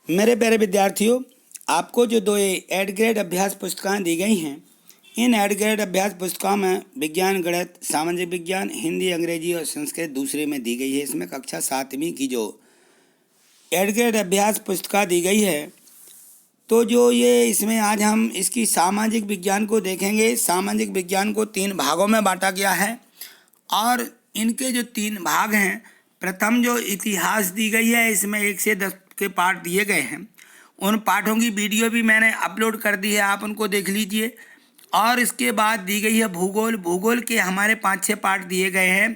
मेरे प्यारे विद्यार्थियों, आपको जो दो एड ग्रेड अभ्यास पुस्तकें दी गई हैं, इन एड ग्रेड अभ्यास पुस्तकों में विज्ञान, गणित, सामाजिक विज्ञान, हिंदी, अंग्रेजी और संस्कृत दूसरे में दी गई है। इसमें कक्षा 7वीं की जो एड ग्रेड अभ्यास पुस्तिका दी गई है, तो जो ये इसमें आज हम इसकी सामाजिक विज्ञान को देखेंगे। सामाजिक विज्ञान को 3 भागों में बांटा गया है और इनके जो 3 भाग हैं, प्रथम जो इतिहास दी गई है, इसमें 1 से 10 के पाठ दिए गए हैं। उन पाठों की वीडियो भी मैंने अपलोड कर दी है, आप उनको देख लीजिए। और इसके बाद दी गई है भूगोल। भूगोल के हमारे 5-6 पाठ दिए गए हैं,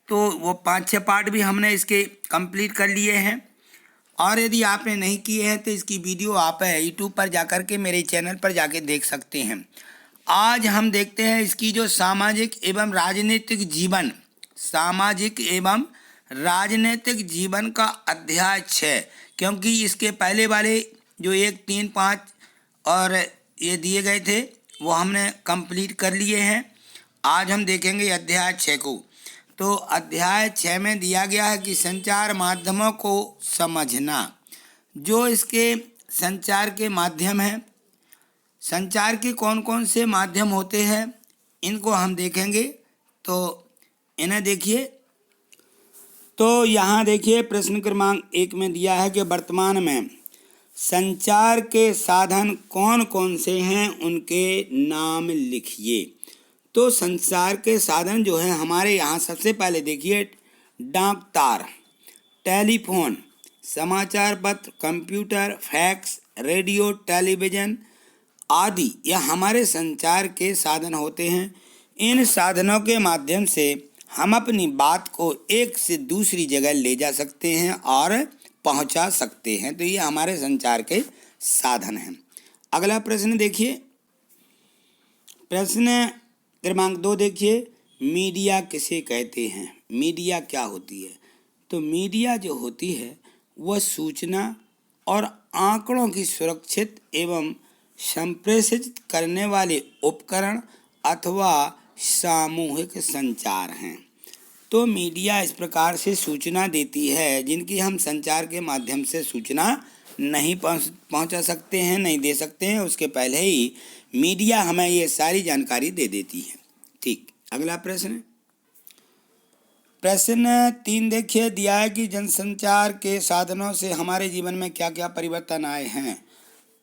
तो वो 5-6 पाठ भी हमने इसके कंप्लीट कर लिए हैं। और यदि आपने नहीं किए हैं तो इसकी वीडियो आप यूट्यूब पर जाकर के मेरे चैनल पर जाके देख सकते हैं। आज हम देखते हैं इसकी जो सामाजिक एवं राजनीतिक जीवन, सामाजिक एवं राजनीतिक जीवन का अध्याय 6, क्योंकि इसके पहले वाले जो 1, 3, 5 और ये दिए गए थे वो हमने कंप्लीट कर लिए हैं। आज हम देखेंगे अध्याय 6 को। तो अध्याय 6 में दिया गया है कि संचार माध्यमों को समझना। जो इसके संचार के माध्यम हैं, संचार के कौन कौन से माध्यम होते हैं, इनको हम देखेंगे। तो इन्हें देखिए। तो यहाँ देखिए, प्रश्न क्रमांक 1 में दिया है कि वर्तमान में संचार के साधन कौन कौन से हैं, उनके नाम लिखिए। तो संचार के साधन जो है हमारे यहाँ, सबसे पहले देखिए, डाक तार, टेलीफोन, समाचार पत्र, कंप्यूटर, फैक्स, रेडियो, टेलीविज़न आदि, यह हमारे संचार के साधन होते हैं। इन साधनों के माध्यम से हम अपनी बात को एक से दूसरी जगह ले जा सकते हैं और पहुंचा सकते हैं। तो ये हमारे संचार के साधन हैं। अगला प्रश्न देखिए, प्रश्न क्रमांक 2 देखिए, मीडिया किसे कहते हैं? मीडिया क्या होती है? तो मीडिया जो होती है वह सूचना और आंकड़ों की सुरक्षित एवं संप्रेषित करने वाले उपकरण अथवा सामूहिक संचार हैं। तो मीडिया इस प्रकार से सूचना देती है जिनकी हम संचार के माध्यम से सूचना नहीं पहुंचा सकते हैं, नहीं दे सकते हैं। उसके पहले ही मीडिया हमें ये सारी जानकारी दे देती है। ठीक, अगला प्रश्न, प्रश्न 3 देखिए, दिया है कि जनसंचार के साधनों से हमारे जीवन में क्या क्या परिवर्तन आए हैं।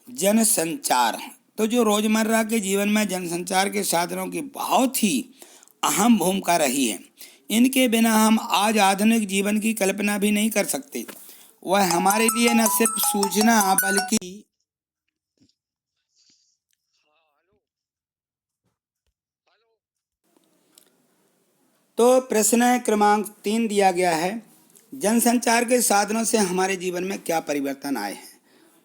जनसंचार, तो जो रोजमर्रा के जीवन में जनसंचार के साधनों की बहुत ही अहम भूमिका रही है। इनके बिना हम आज आधुनिक जीवन की कल्पना भी नहीं कर सकते। वह हमारे लिए न सिर्फ सूचना बल्कि तो प्रश्न क्रमांक 3 दिया गया है, जनसंचार के साधनों से हमारे जीवन में क्या परिवर्तन आए हैं।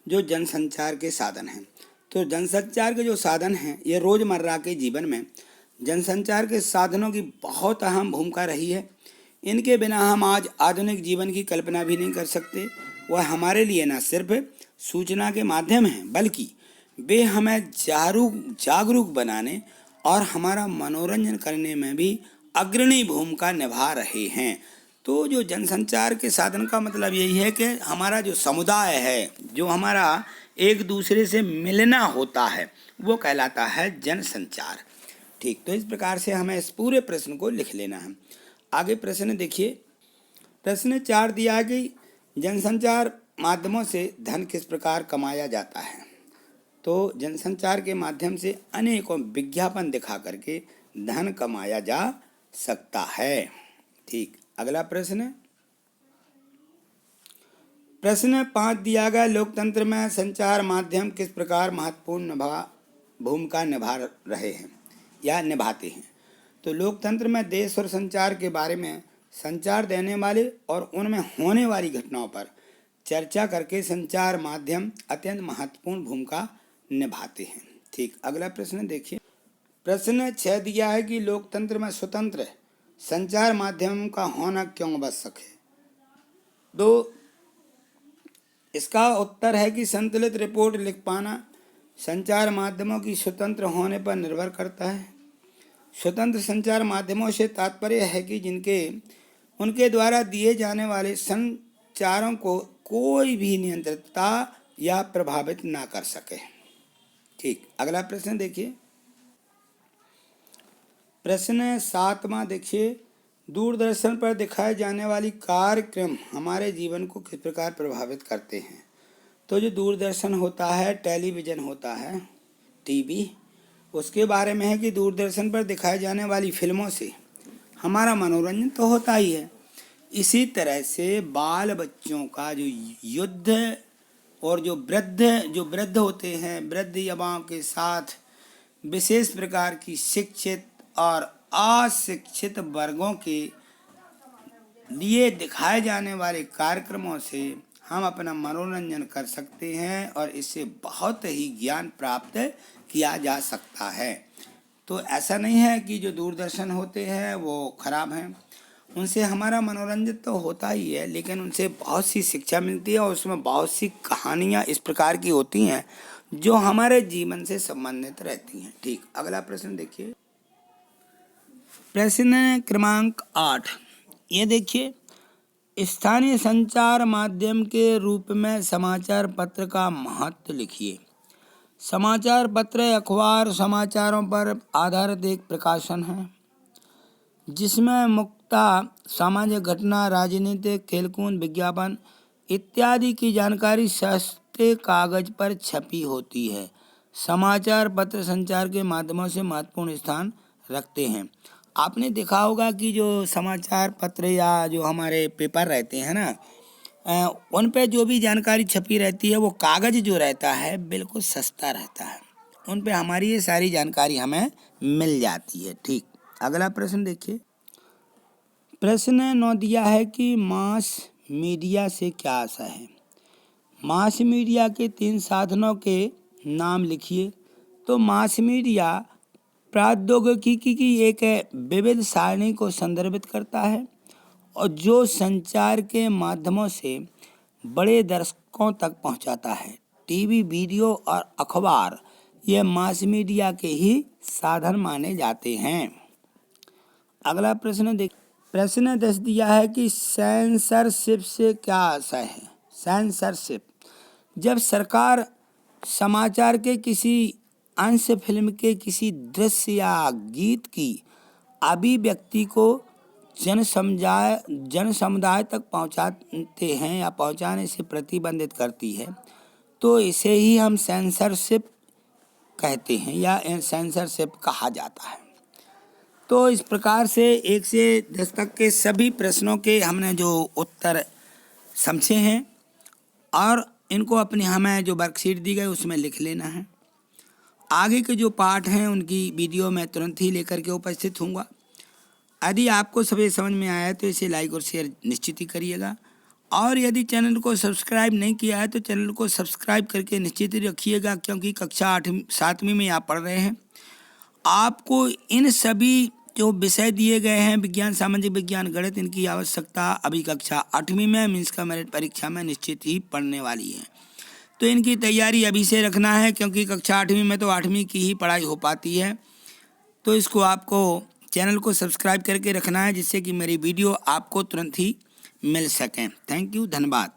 जो जनसंचार के साधन हैं, तो जनसंचार के जो साधन हैं, ये रोज़मर्रा के जीवन में जनसंचार के साधनों की बहुत अहम भूमिका रही है। इनके बिना हम आज आधुनिक जीवन की कल्पना भी नहीं कर सकते। वह हमारे लिए न सिर्फ सूचना के माध्यम हैं, बल्कि वे हमें जागरूक बनाने और हमारा मनोरंजन करने में भी अग्रणी भूमिका निभा रहे हैं। तो जो जनसंचार के साधन का मतलब यही है कि हमारा जो समुदाय है, जो हमारा एक दूसरे से मिलना होता है, वो कहलाता है जनसंचार। ठीक, तो इस प्रकार से हमें इस पूरे प्रश्न को लिख लेना है। आगे प्रश्न देखिए, प्रश्न 4 दिया है कि जनसंचार माध्यमों से धन किस प्रकार कमाया जाता है। तो जनसंचार के माध्यम से अनेकों विज्ञापन दिखा करके धन कमाया जा सकता है। ठीक, अगला प्रश्न, प्रश्न 5 दिया गया, लोकतंत्र में संचार माध्यम किस प्रकार महत्वपूर्ण भूमिका निभा रहे हैं या निभाते हैं। तो लोकतंत्र में देश और संचार के बारे में संचार देने वाले और उनमें होने वाली घटनाओं पर चर्चा करके संचार माध्यम अत्यंत महत्वपूर्ण भूमिका निभाते हैं। ठीक, अगला प्रश्न देखिए, प्रश्न 6 दिया है कि लोकतंत्र में स्वतंत्र संचार माध्यम का होना क्यों आवश्यक है। तो इसका उत्तर है कि संतुलित रिपोर्ट लिख पाना संचार माध्यमों की स्वतंत्र होने पर निर्भर करता है। स्वतंत्र संचार माध्यमों से तात्पर्य है कि उनके द्वारा दिए जाने वाले समाचारों को कोई भी नियंत्रितता या प्रभावित ना कर सके। ठीक, अगला प्रश्न देखिए। प्रश्न 7वां देखिए, दूरदर्शन पर दिखाए जाने वाली कार्यक्रम हमारे जीवन को किस प्रकार प्रभावित करते हैं। तो जो दूरदर्शन होता है, टेलीविज़न होता है, टीवी, उसके बारे में है कि दूरदर्शन पर दिखाई जाने वाली फिल्मों से हमारा मनोरंजन तो होता ही है। इसी तरह से बाल बच्चों का जो युद्ध और जो वृद्ध होते हैं, वृद्ध युवाओं के साथ विशेष प्रकार की शिक्षित और अशिक्षित वर्गों के लिए दिखाए जाने वाले कार्यक्रमों से हम अपना मनोरंजन कर सकते हैं और इससे बहुत ही ज्ञान प्राप्त किया जा सकता है। तो ऐसा नहीं है कि जो दूरदर्शन होते हैं वो खराब हैं, उनसे हमारा मनोरंजन तो होता ही है, लेकिन उनसे बहुत सी शिक्षा मिलती है और उसमें बहुत सी कहानियाँ इस प्रकार की होती हैं जो हमारे जीवन से संबंधित रहती हैं। ठीक, अगला प्रश्न देखिए। प्रश्न क्रमांक 8, ये देखिए, स्थानीय संचार माध्यम के रूप में समाचार पत्र का महत्व लिखिए। समाचार पत्र अखबार समाचारों पर आधारित एक प्रकाशन है जिसमें मुख्यतः सामाजिक घटना, राजनीतिक, खेलकूद, विज्ञापन इत्यादि की जानकारी सस्ते कागज पर छपी होती है। समाचार पत्र संचार के माध्यमों से महत्वपूर्ण स्थान रखते हैं। आपने देखा होगा कि जो समाचार पत्र या जो हमारे पेपर रहते हैं ना, उन पे जो भी जानकारी छपी रहती है वो कागज़ जो रहता है बिल्कुल सस्ता रहता है, उन पे हमारी ये सारी जानकारी हमें मिल जाती है। ठीक, अगला प्रश्न देखिए। प्रश्न 9 दिया है कि मास मीडिया से क्या आशा है। मास मीडिया के 3 साधनों के नाम लिखिए। तो मास मीडिया प्रौद्योगिकी की एक विविध सारणी को संदर्भित करता है और जो संचार के माध्यमों से बड़े दर्शकों तक पहुंचाता है। टीवी, वीडियो और अखबार ये मास मीडिया के ही साधन माने जाते हैं। अगला प्रश्न देख। प्रश्न 10 दिया है कि सेंसरशिप से क्या आशय है। सेंसरशिप, जब सरकार समाचार के किसी अंश, फिल्म के किसी दृश्य या गीत की अभिव्यक्ति को जन समुदाय तक पहुंचाते हैं या पहुंचाने से प्रतिबंधित करती है, तो इसे ही हम सेंसरशिप कहते हैं या सेंसरशिप कहा जाता है। तो इस प्रकार से 1 से 10 तक के सभी प्रश्नों के हमने जो उत्तर समझे हैं और इनको अपनी हमें जो वर्कशीट दी गई उसमें लिख लेना है। आगे के जो पाठ हैं उनकी वीडियो मैं तुरंत ही लेकर के उपस्थित हूँगा। यदि आपको सभी समझ में आया तो इसे लाइक और शेयर निश्चित ही करिएगा और यदि चैनल को सब्सक्राइब नहीं किया है तो चैनल को सब्सक्राइब करके निश्चित ही रखिएगा, क्योंकि कक्षा 7वीं में आप पढ़ रहे हैं। आपको इन सभी जो विषय दिए गए हैं, विज्ञान, सामाजिक विज्ञान, गणित, इनकी आवश्यकता अभी कक्षा 8वीं में मीन्स का मेरिट परीक्षा में निश्चित ही पढ़ने वाली है। तो इनकी तैयारी अभी से रखना है, क्योंकि कक्षा 8वीं में तो 8वीं की ही पढ़ाई हो पाती है। तो इसको आपको चैनल को सब्सक्राइब करके रखना है जिससे कि मेरी वीडियो आपको तुरंत ही मिल सकें। थैंक यू, धन्यवाद।